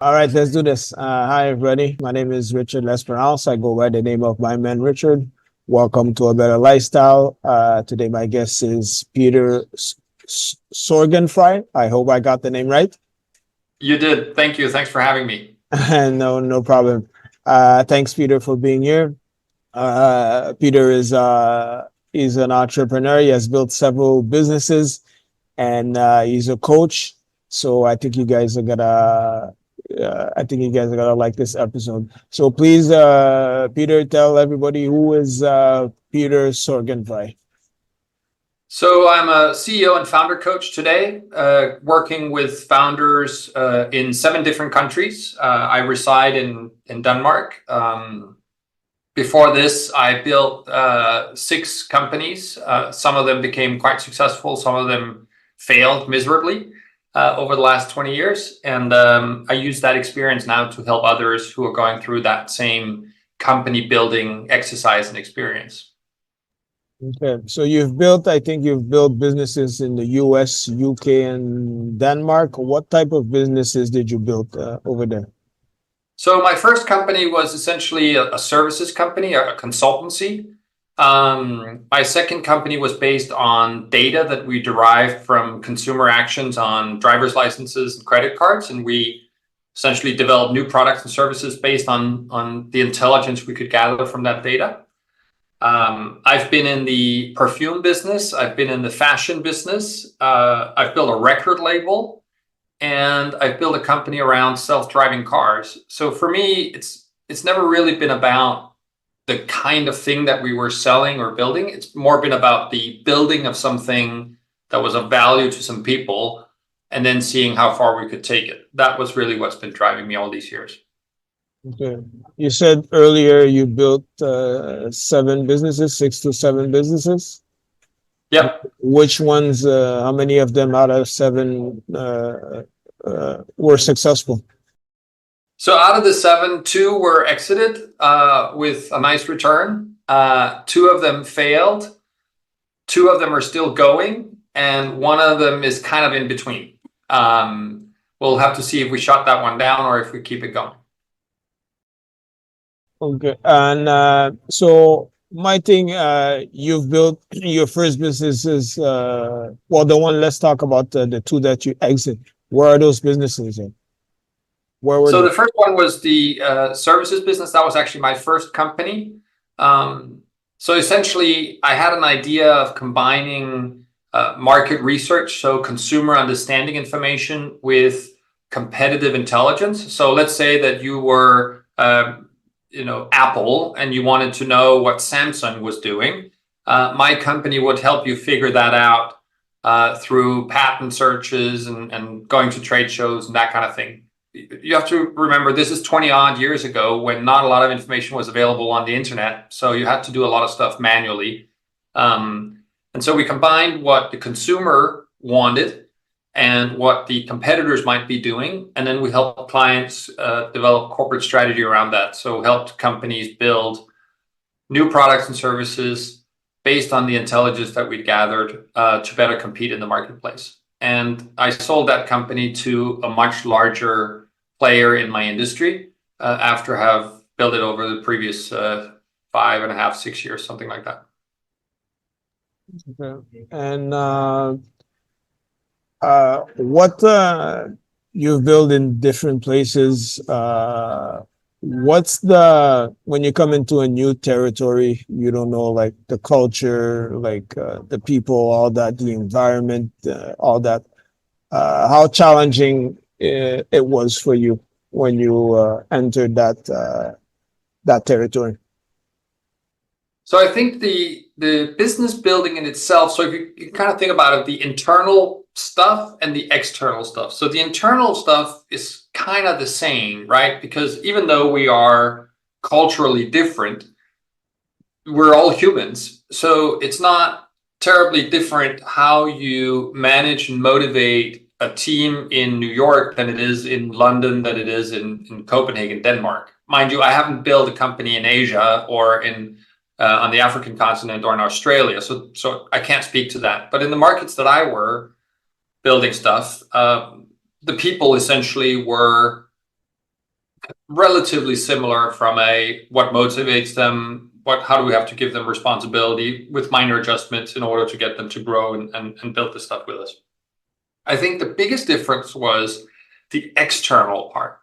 All right, let's do this. Hi, everybody. My name is Richard.lesperance. I go by the name of mymenrichard. Welcome to A Better Lifestyle. Today, my guest is Peter Sorgenfrei. I hope I got the name right. You did. Thank you. Thanks for having me. No problem. Thanks, Peter, for being here. Peter is an entrepreneur. He has built several businesses, and he's a coach. So I think you guys are gonna like this episode. So please, Peter, tell everybody who is Peter Sorgenfrei. So I'm a CEO and founder coach today, working with founders in 7 different countries. I reside in Denmark. Before this, I built 6 companies. Some of them became quite successful. Some of them failed miserably over the last 20 years. And I use that experience now to help others who are going through that same company building exercise and experience. Okay, so I think you've built businesses in the US, UK, and Denmark. What type of businesses did you build over there? So my first company was essentially a services company, a consultancy. My second company was based on data that we derived from consumer actions on driver's licenses and credit cards. And we essentially developed new products and services based on the intelligence we could gather from that data. I've been in the perfume business. I've been in the fashion business. I've built a record label, and I've built a company around self-driving cars. So for me, it's never really been about the kind of thing that we were selling or building. It's more been about the building of something that was of value to some people, and then seeing how far we could take it. That was really what's been driving me all these years. Okay. You said earlier you built 7 businesses, 6 to 7 businesses. Yep. Which ones, how many of them out of 7 were successful? So out of the 7, 2 were exited with a nice return. 2 of them failed. 2 of them are still going, and 1 of them is kind of in between. We'll have to see if we shut that one down or if we keep it going. Okay, and so my thing, you've built your first businesses. Well, the one. Let's talk about the 2 that you exit. Where are those businesses in? Where were So they? the first one was the services business. That was actually my first company. So essentially, I had an idea of combining market research, so consumer understanding information, with competitive intelligence. So let's say that you were Apple, and you wanted to know what Samsung was doing. My company would help you figure that out through patent searches and going to trade shows and that kind of thing. You have to remember, this is 20 odd years ago, when not a lot of information was available on the internet. So you had to do a lot of stuff manually. And so we combined what the consumer wanted and what the competitors might be doing. And then we helped clients develop corporate strategy around that. So helped companies build new products and services based on the intelligence that we'd gathered to better compete in the marketplace. And I sold that company to a much larger player in my industry after have built it over the previous 5.5, 6 years, something like that. Okay. And what you've built in different places, when you come into a new territory, you don't know, like, the culture, like the people, all that, the environment, all that. How challenging it was for you when you entered that territory? So I think the business building in itself, so if you kind of think about it, the internal stuff and the external stuff. So the internal stuff is kind of the same, right? Because even though we are culturally different, we're all humans. So it's not terribly different how you manage and motivate a team in New York than it is in London, than it is in Copenhagen, Denmark. Mind you, I haven't built a company in Asia or on the African continent or in Australia, so I can't speak to that. But in the markets that I were building stuff, the people essentially were relatively similar from a what motivates them, how do we have to give them responsibility with minor adjustments in order to get them to grow and build this stuff with us. I think the biggest difference was the external part.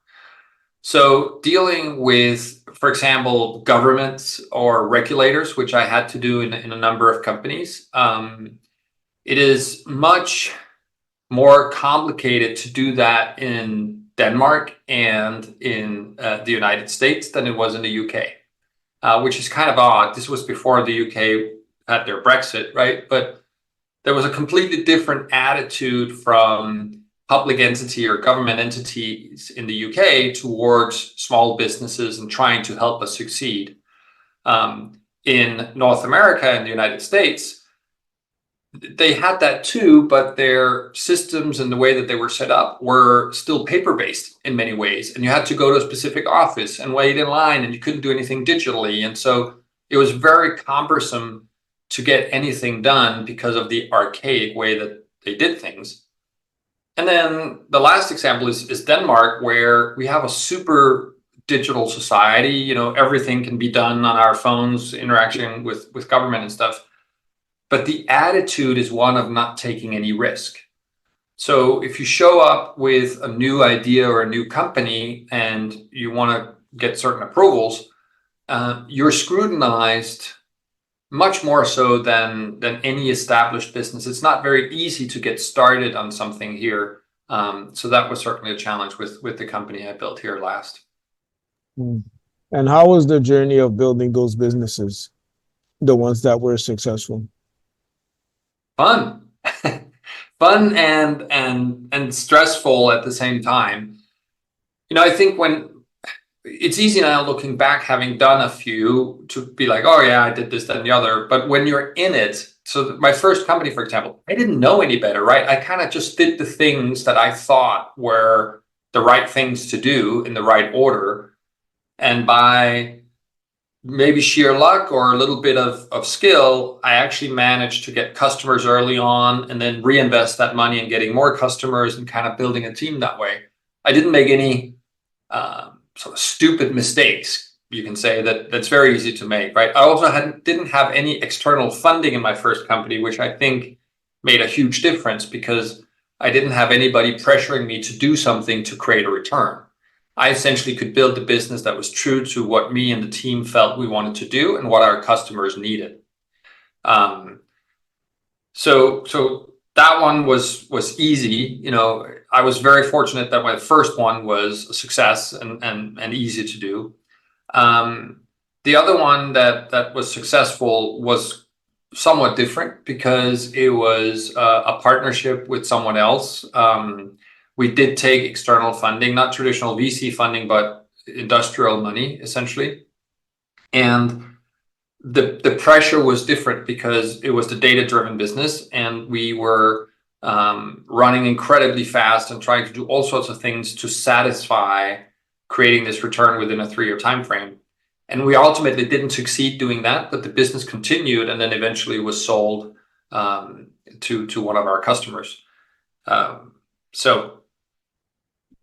So dealing with, for example, governments or regulators, which I had to do in a number of companies, it is much more complicated to do that in Denmark and in the United States than it was in the UK, which is kind of odd. This was before the UK had their Brexit, right? But there was a completely different attitude from public entity or government entities in the UK towards small businesses and trying to help us succeed. In North America and the United States, they had that too, but their systems and the way that they were set up were still paper-based in many ways. And you had to go to a specific office and wait in line, and you couldn't do anything digitally. And so it was very cumbersome to get anything done because of the archaic way that they did things. And then the last example is Denmark, where we have a super digital society. You know, everything can be done on our phones, interaction with government and stuff. But the attitude is one of not taking any risk. So if you show up with a new idea or a new company and you want to get certain approvals, you're scrutinized much more so than any established business. It's not very easy to get started on something here. So that was certainly a challenge with the company I built here last. And how was the journey of building those businesses, the ones that were successful? Fun. Fun and stressful at the same time. You know, I think when it's easy now looking back, having done a few, to be like, oh yeah, I did this, that, and the other. But when you're in it, so my first company, for example, I didn't know any better, right? I kind of just did the things that I thought were the right things to do in the right order. And by maybe sheer luck or a little bit of skill, I actually managed to get customers early on and then reinvest that money in getting more customers and kind of building a team that way. I didn't make any sort of stupid mistakes, you can say, that's very easy to make, right? I also didn't have any external funding in my first company, which I think made a huge difference because I didn't have anybody pressuring me to do something to create a return. I essentially could build the business that was true to what me and the team felt we wanted to do and what our customers needed. So that one was easy. You know, I was very fortunate that my first one was a success and easy to do. The other one that was successful was somewhat different because it was a partnership with someone else. We did take external funding, not traditional VC funding, but industrial money, essentially. And the pressure was different because it was the data-driven business, and we were running incredibly fast and trying to do all sorts of things to satisfy creating this return within a 3-year time frame. And we ultimately didn't succeed doing that, but the business continued and then eventually was sold to one of our customers. So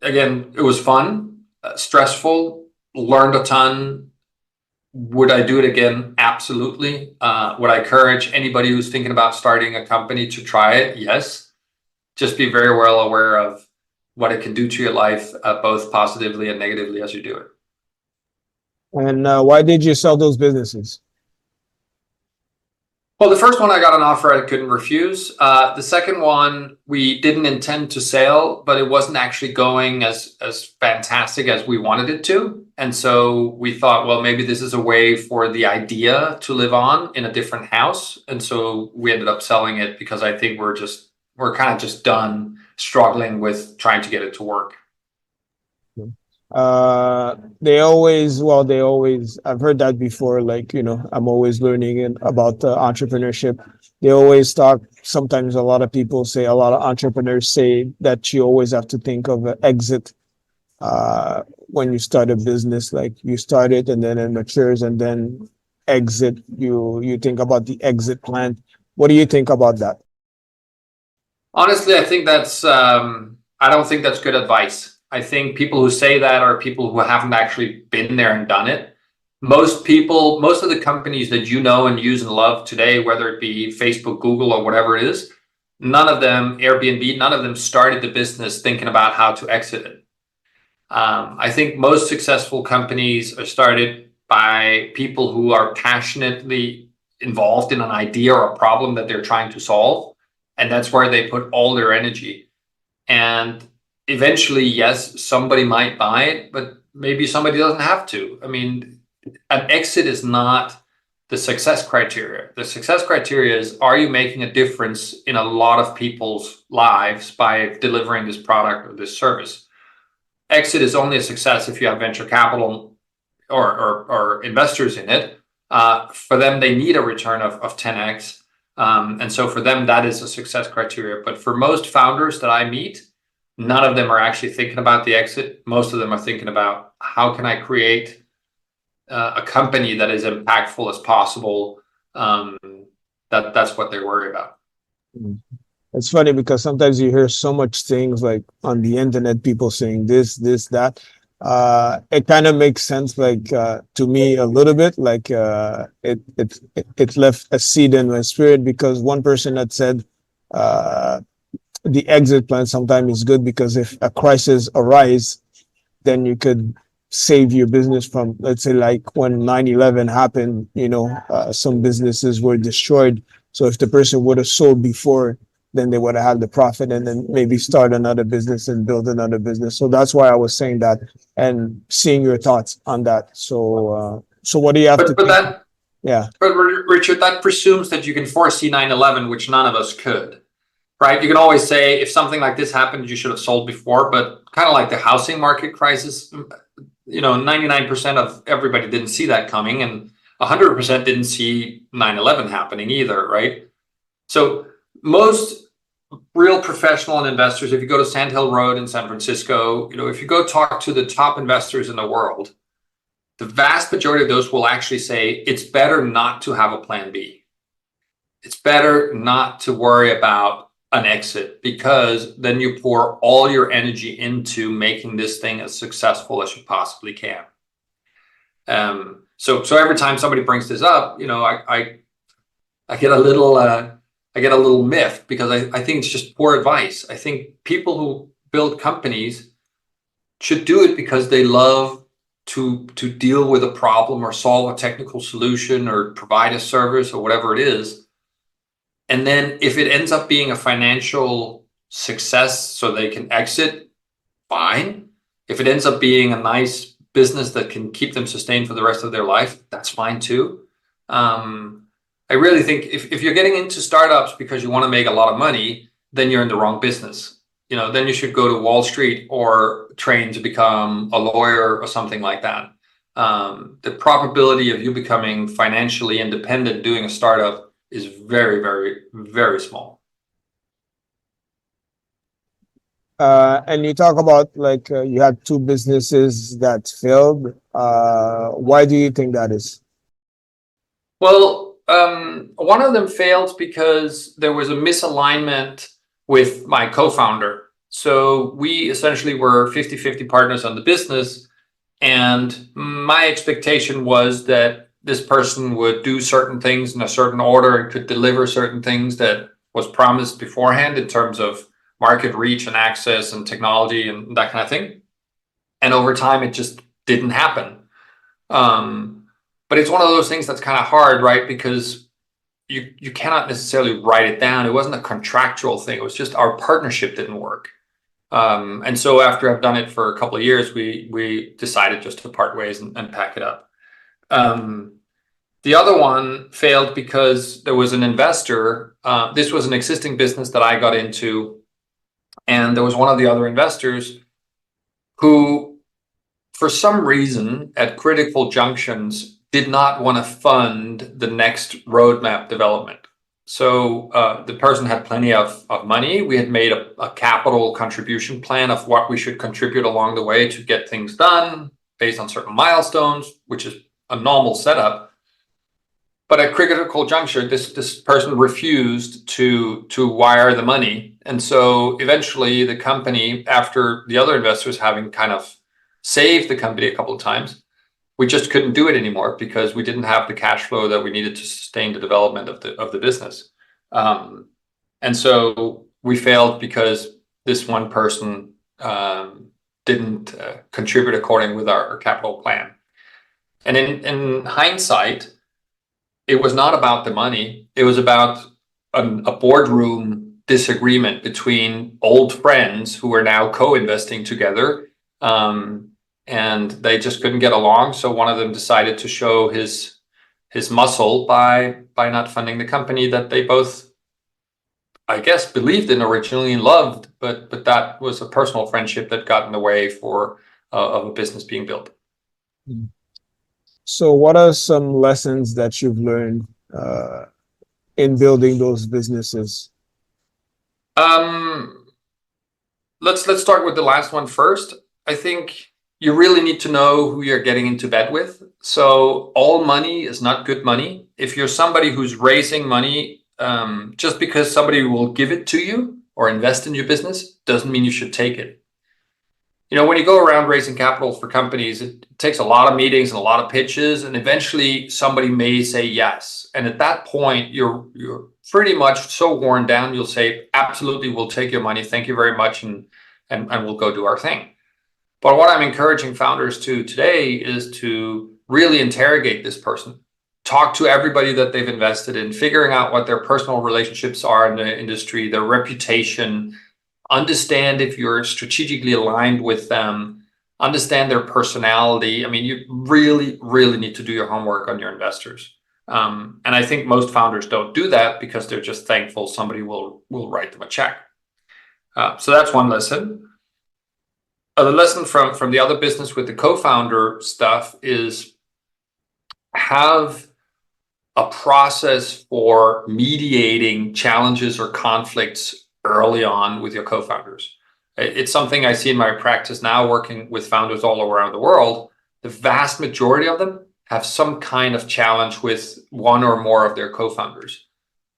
again, it was fun, stressful, learned a ton. Would I do it again? Absolutely. Would I encourage anybody who's thinking about starting a company to try it? Yes. Just be very well aware of what it can do to your life, both positively and negatively as you do it. And why did you sell those businesses? Well, the first one I got an offer I couldn't refuse. The second one we didn't intend to sell, but it wasn't actually going as fantastic as we wanted it to. And so we thought, well, maybe this is a way for the idea to live on in a different house. And so we ended up selling it because I think we're kind of just done struggling with trying to get it to work. I've heard that before, like, you know, I'm always learning about entrepreneurship. They always talk, sometimes a lot of entrepreneurs say that you always have to think of an exit when you start a business, like you start it and then it matures and then exit, you think about the exit plan. What do you think about that? Honestly, I think I don't think that's good advice. I think people who say that are people who haven't actually been there and done it. Most people, most of the companies that you know and use and love today, whether it be Facebook, Google, or whatever it is, none of them, Airbnb, none of them started the business thinking about how to exit it. I think most successful companies are started by people who are passionately involved in an idea or a problem that they're trying to solve. And that's where they put all their energy. And eventually, yes, somebody might buy it, but maybe somebody doesn't have to. I mean, an exit is not the success criteria. The success criteria is, are you making a difference in a lot of people's lives by delivering this product or this service? Exit is only a success if you have venture capital or investors in it. For them, they need a return of 10x. And so for them, that is a success criteria. But for most founders that I meet, none of them are actually thinking about the exit. Most of them are thinking about, how can I create a company that is impactful as possible? That's what they worry about. It's funny because sometimes you hear so much things like on the internet, people saying this, that. It kind of makes sense, like to me a little bit, like it left a seed in my spirit, because one person had said the exit plan sometimes is good because if a crisis arises, then you could save your business from, let's say, like when 9/11 happened, some businesses were destroyed. So if the person would have sold before, then they would have had the profit and then maybe start another business and build another business. So that's why I was saying that and seeing your thoughts on that. So what do you have to But think? that, Yeah. but Richard, that presumes that you can foresee 9/11, which none of us could, right? You can always say, if something like this happened, you should have sold before, but kind of like the housing market crisis, 99% of everybody didn't see that coming, and 100% didn't see 9/11 happening either, right? So most real professional investors, if you go to Sand Hill Road in San Francisco, if you go talk to the top investors in the world, the vast majority of those will actually say it's better not to have a plan B. It's better not to worry about an exit, because then you pour all your energy into making this thing as successful as you possibly can. So every time somebody brings this up, I get a little miffed, because I think it's just poor advice. I think people who build companies should do it because they love to deal with a problem or solve a technical solution or provide a service or whatever it is. And then if it ends up being a financial success so they can exit, fine. If it ends up being a nice business that can keep them sustained for the rest of their life, that's fine too. I really think if you're getting into startups because you want to make a lot of money, then you're in the wrong business. Then you should go to Wall Street or train to become a lawyer or something like that. The probability of you becoming financially independent doing a startup is very, very, very small. And you talk about like you had two businesses that failed. Why do you think that is? Well, one of them failed because there was a misalignment with my co-founder. So we essentially were 50-50 partners on the business. And my expectation was that this person would do certain things in a certain order and could deliver certain things that was promised beforehand in terms of market reach and access and technology and that kind of thing. And over time, it just didn't happen. But it's one of those things that's kind of hard, right? Because you cannot necessarily write it down. It wasn't a contractual thing. It was just our partnership didn't work. And so after I've done it for a couple of years, we decided just to part ways and pack it up. The other one failed because there was an investor. This was an existing business that I got into. And there was one of the other investors who, for some reason, at critical junctions, did not want to fund the next roadmap development. So the person had plenty of money. We had made a capital contribution plan of what we should contribute along the way to get things done based on certain milestones, which is a normal setup. But at critical juncture, this person refused to wire the money, and so eventually the company, after the other investors having kind of saved the company a couple of times, we just couldn't do it anymore because we didn't have the cash flow that we needed to sustain the development of the business. And so we failed because this one person didn't contribute according with our capital plan. And in hindsight, it was not about the money. It was about a boardroom disagreement between old friends who were now co-investing together. And they just couldn't get along. So one of them decided to show his muscle by not funding the company that they both, I guess, believed in originally and loved, but that was a personal friendship that got in the way of a business being built. So what are some lessons that you've learned in building those businesses? Let's start with the last one first. I think you really need to know who you're getting into bed with. So all money is not good money. If you're somebody who's raising money just because somebody will give it to you or invest in your business, doesn't mean you should take it. You know, when you go around raising capital for companies, it takes a lot of meetings and a lot of pitches, and eventually somebody may say yes. And at that point, you're pretty much so worn down, you'll say, absolutely, we'll take your money. Thank you very much. And we'll go do our thing. But what I'm encouraging founders to today is to really interrogate this person, talk to everybody that they've invested in, figuring out what their personal relationships are in the industry, their reputation, understand if you're strategically aligned with them, understand their personality. I mean, you really, really need to do your homework on your investors. And I think most founders don't do that because they're just thankful somebody will write them a check. So that's one lesson. The lesson from the other business with the co-founder stuff is have a process for mediating challenges or conflicts early on with your co-founders. It's something I see in my practice now, working with founders all around the world. The vast majority of them have some kind of challenge with one or more of their co-founders,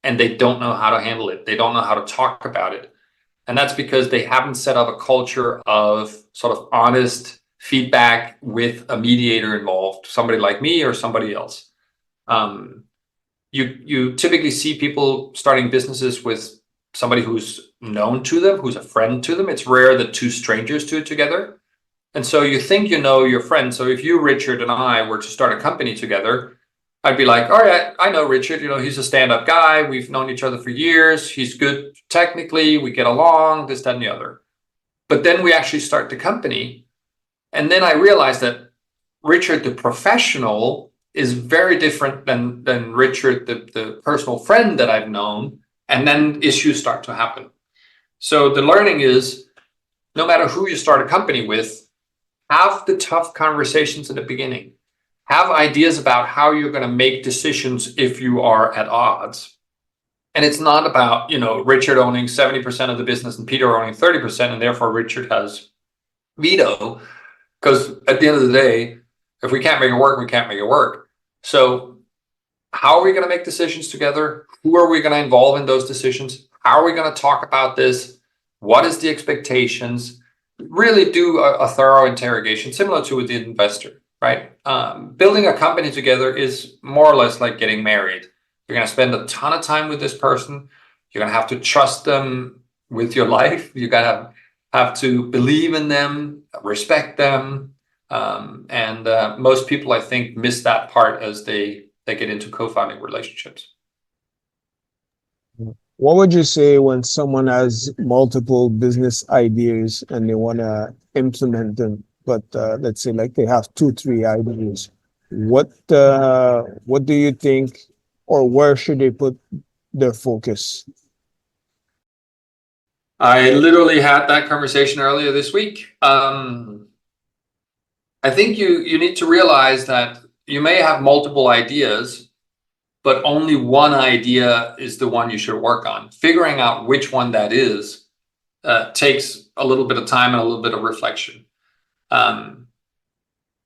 and they don't know how to handle it. They don't know how to talk about it. And that's because they haven't set up a culture of sort of honest feedback with a mediator involved, somebody like me or somebody else. You typically see people starting businesses with somebody who's known to them, who's a friend to them. It's rare that two strangers do it together. And so you think you know your friend. So if you, Richard, and I were to start a company together, I'd be like, all right, I know Richard, you know, he's a stand-up guy. We've known each other for years. He's good technically. We get along, this, that, and the other. But then we actually start the company. And then I realized that Richard, the professional, is very different than Richard, the personal friend that I've known. And then issues start to happen. So the learning is, no matter who you start a company with, have the tough conversations in the beginning. Have ideas about how you're going to make decisions if you are at odds. And it's not about, you know, Richard owning 70% of the business and Peter owning 30%, and therefore Richard has veto. Because at the end of the day, if we can't make it work, we can't make it work. So how are we going to make decisions together? Who are we going to involve in those decisions? How are we going to talk about this? What is the expectations? Really do a thorough interrogation, similar to with the investor. Right? Building a company together is more or less like getting married. You're going to spend a ton of time with this person. You're going to have to trust them with your life. You're going to have to believe in them, respect them. And most people, I think, miss that part as they get into co-founding relationships. What would you say when someone has multiple business ideas and they want to implement them? But let's say like they have 2-3 ideas. What do you think, or where should they put their focus? I literally had that conversation earlier this week. I think you need to realize that you may have multiple ideas, but only one idea is the one you should work on. Figuring out which one that is takes a little bit of time and a little bit of reflection.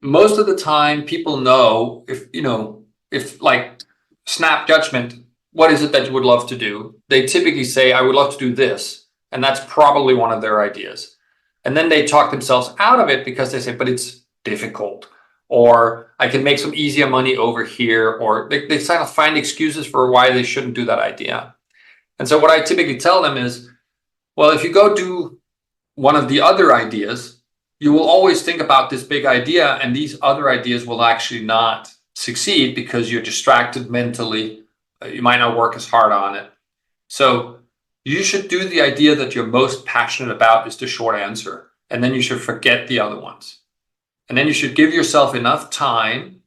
Most of the time people know if like snap judgment, what is it that you would love to do? They typically say, I would love to do this. And that's probably one of their ideas. And then they talk themselves out of it because they say, but it's difficult, or I can make some easier money over here, or they kind of find excuses for why they shouldn't do that idea. And so what I typically tell them is, well, if you go do one of the other ideas, you will always think about this big idea, and these other ideas will actually not succeed because you're distracted mentally. You might not work as hard on it. So you should do the idea that you're most passionate about, is the short answer. And then you should forget the other ones. And then you should give yourself enough time,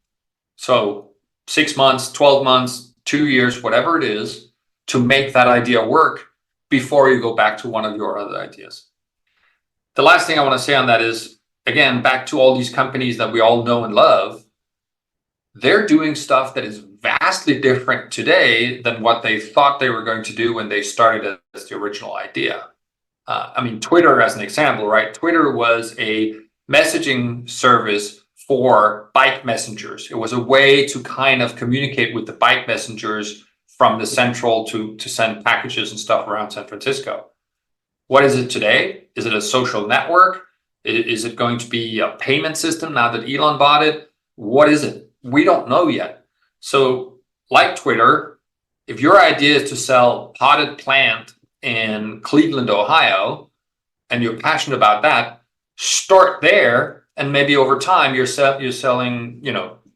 so 6 months, 12 months, 2 years, whatever it is, to make that idea work before you go back to one of your other ideas. The last thing I want to say on that is, again, back to all these companies that we all know and love, they're doing stuff that is vastly different today than what they thought they were going to do when they started as the original idea. I mean, Twitter as an example, right? Twitter was a messaging service for bike messengers. It was a way to kind of communicate with the bike messengers from the central to send packages and stuff around San Francisco. What is it today? Is it a social network? Is it going to be a payment system now that Elon bought it? What is it? We don't know yet. So like Twitter, if your idea is to sell potted plant in Cleveland, Ohio, and you're passionate about that, start there, and maybe over time you're selling,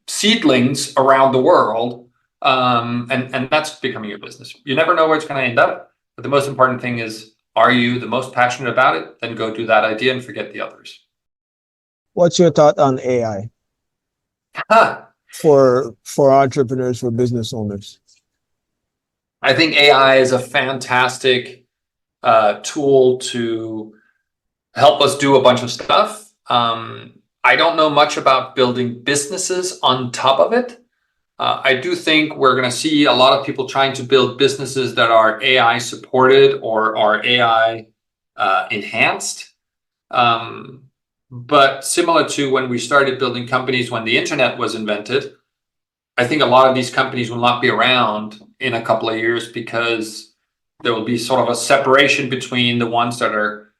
seedlings around the world, and that's becoming your business. You never know where it's going to end up, but the most important thing is, are you the most passionate about it? Then go do that idea and forget the others. What's your thought on AI for entrepreneurs, for business owners? I think AI is a fantastic tool to help us do a bunch of stuff. I don't know much about building businesses on top of it. I do think we're going to see a lot of people trying to build businesses that are AI supported or are AI enhanced. But similar to when we started building companies when the internet was invented, I think a lot of these companies will not be around in a couple of years because there will be sort of a separation between the ones that are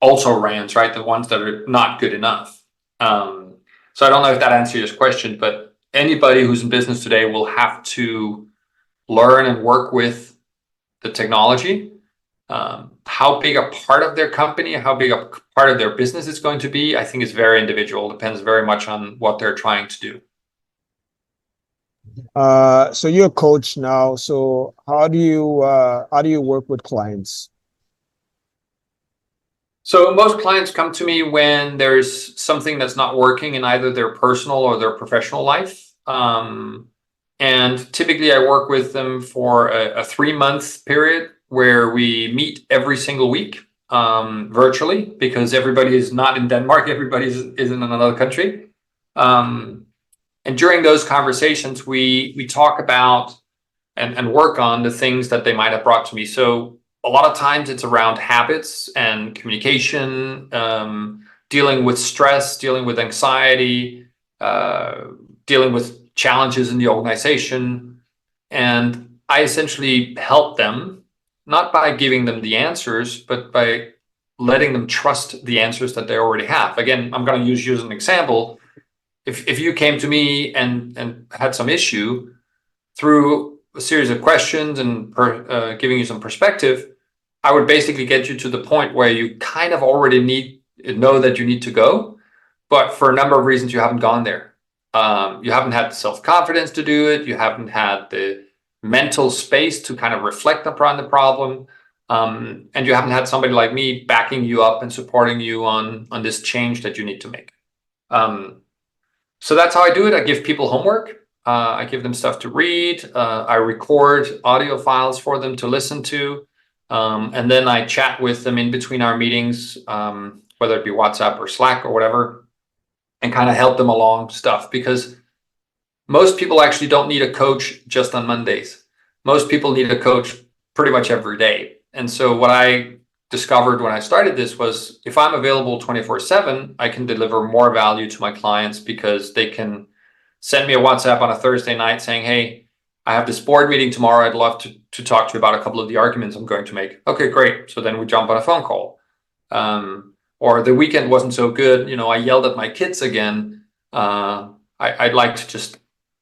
also rans, right? The ones that are not good enough. So I don't know if that answers your question, but anybody who's in business today will have to learn and work with the technology. How big a part of their company, how big a part of their business it's going to be, I think is very individual. Depends very much on what they're trying to do. So you're a coach now. So how do you work with clients? So most clients come to me when there's something that's not working in either their personal or their professional life. And typically I work with them for a 3-month period where we meet every single week virtually, because everybody is not in Denmark, everybody is in another country. And during those conversations, we talk about and work on the things that they might have brought to me. So a lot of times it's around habits and communication, dealing with stress, dealing with anxiety, dealing with challenges in the organization. And I essentially help them, not by giving them the answers, but by letting them trust the answers that they already have. Again, I'm going to use you as an example. If you came to me and had some issue, through a series of questions and giving you some perspective, I would basically get you to the point where you kind of already know that you need to go, but for a number of reasons you haven't gone there. You haven't had the self-confidence to do it. You haven't had the mental space to kind of reflect upon the problem. And you haven't had somebody like me backing you up and supporting you on this change that you need to make. So that's how I do it. I give people homework. I give them stuff to read. I record audio files for them to listen to. And then I chat with them in between our meetings, whether it be WhatsApp or Slack or whatever, and kind of help them along stuff, because most people actually don't need a coach just on Mondays. Most people need a coach pretty much every day. And so what I discovered when I started this was, if I'm available 24/7, I can deliver more value to my clients, because they can send me a WhatsApp on a Thursday night saying, hey, I have this board meeting tomorrow. I'd love to talk to you about a couple of the arguments I'm going to make. Okay, great. So then we jump on a phone call. Or the weekend wasn't so good. I yelled at my kids again. I'd like to just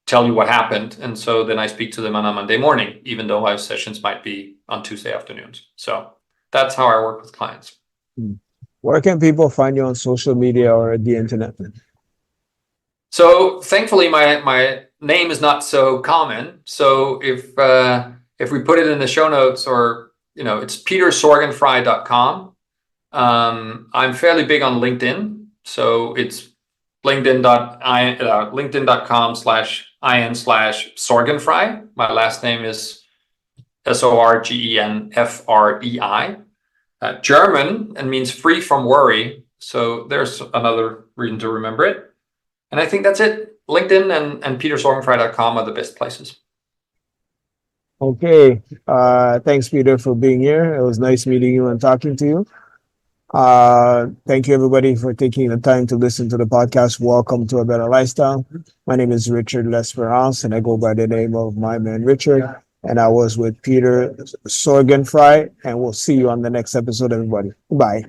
tell you what happened. And so then I speak to them on a Monday morning, even though my sessions might be on Tuesday afternoons. So that's how I work with clients. Where can people find you on social media or the internet? So thankfully, my name is not so common. So if we put it in the show notes, or it's petersorgenfrei.com. I'm fairly big on LinkedIn, so it's linkedin.com/in/Sorgenfrei. My last name is Sorgenfrei. German and means free from worry. So there's another reason to remember it. And I think that's it. LinkedIn and petersorgenfrei.com are the best places. Okay. Thanks, Peter, for being here. It was nice meeting you and talking to you. Thank you, everybody, for taking the time to listen to the podcast. Welcome to A Better Lifestyle. My name is Richard.lesperance, and I go by the name of My Man Richard. And I was with Peter Sorgenfrei, and we'll see you on the next episode, everybody. Bye.